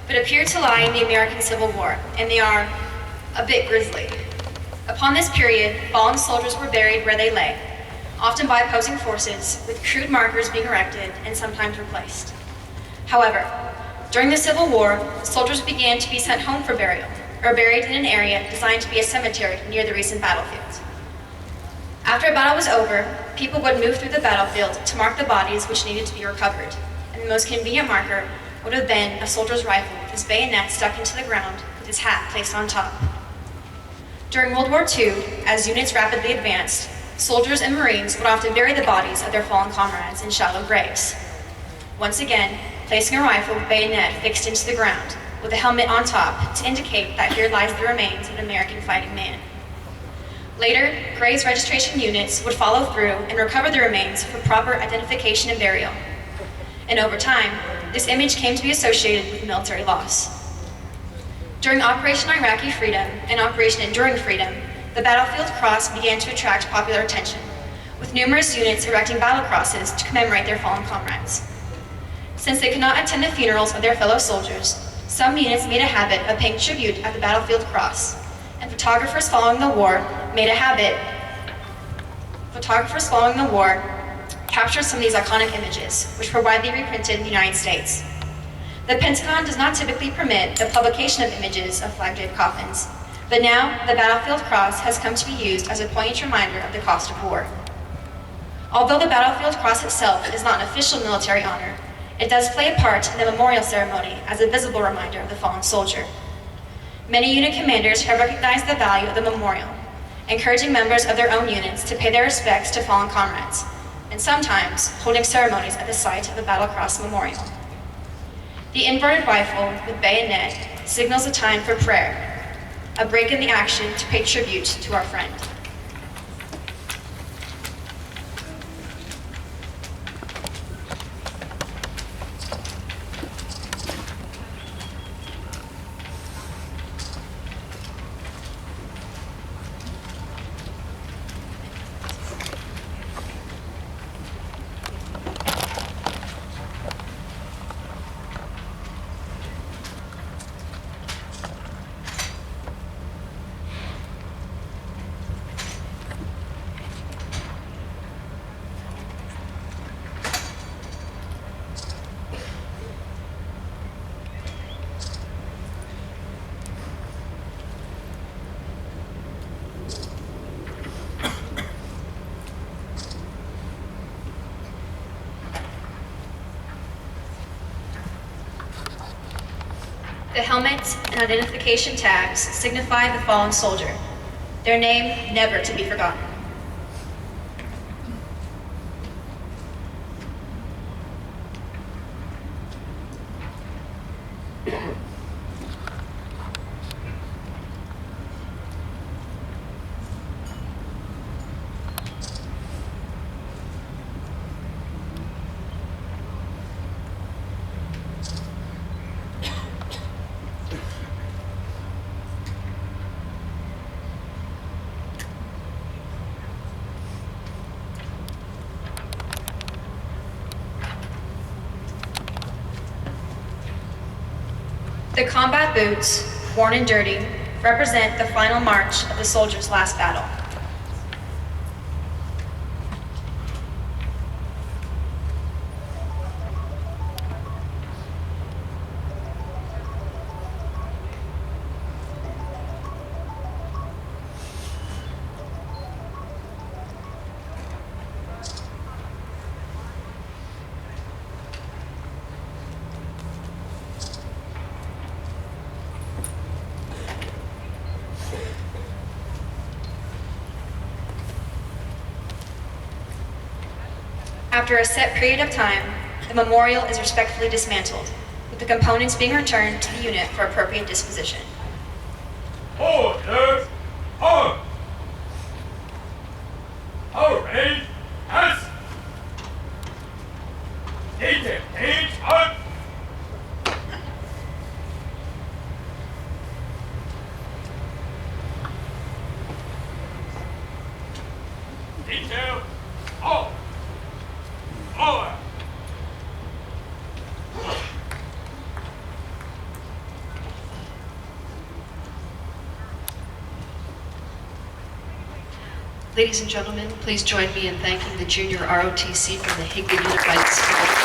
but appear to lie in the American Civil War, and they are a bit grisly. Upon this period, fallen soldiers were buried where they lay, often by opposing forces, with crude markers being erected and sometimes replaced. However, during the Civil War, soldiers began to be sent home for burial, or buried in an area designed to be a cemetery near the recent battlefield. After a battle was over, people would move through the battlefield to mark the bodies which needed to be recovered, and the most convenient marker would have been a soldier's rifle with his bayonet stuck into the ground with his hat placed on top. During World War II, as units rapidly advanced, soldiers and Marines would often bury the bodies of their fallen comrades in shallow graves. Once again, placing a rifle with bayonet fixed into the ground, with a helmet on top to indicate that here lies the remains of an American fighting man. Later, graves registration units would follow through and recover the remains for proper identification and burial. And over time, this image came to be associated with military loss. During Operation Iraqi Freedom and Operation Enduring Freedom, the battlefield cross began to attract popular attention, with numerous units erecting battle crosses to commemorate their fallen comrades. Since they could not attend the funerals of their fellow soldiers, some units made a habit of paying tribute at the battlefield cross, and photographers following the war captured some of these iconic images, which were widely reprinted in the United States. The Pentagon does not typically permit the publication of images of flag-draped coffins, but now the battlefield cross has come to be used as a poignant reminder of the cost of war. Although the battlefield cross itself is not an official military honor, it does play a part in the memorial ceremony as a visible reminder of the fallen soldier. Many unit commanders have recognized the value of the memorial, encouraging members of their own units to pay their respects to fallen comrades, and sometimes holding ceremonies at the site of a battle cross memorial. The inverted rifle with bayonet signals a time for prayer, a break in the action to pay tribute to our friend. The helmets and identification tags signify the fallen soldier, their name never to be forgotten. The combat boots, worn and dirty, represent the final march of the soldier's last battle. After a set period of time, the memorial is respectfully dismantled, with the components being returned to the unit for appropriate disposition. Orders! On! Array! As! Detail page on! Detail off! Forward! Ladies and gentlemen, please join me in thanking the Junior ROTC from the Higley Unified School.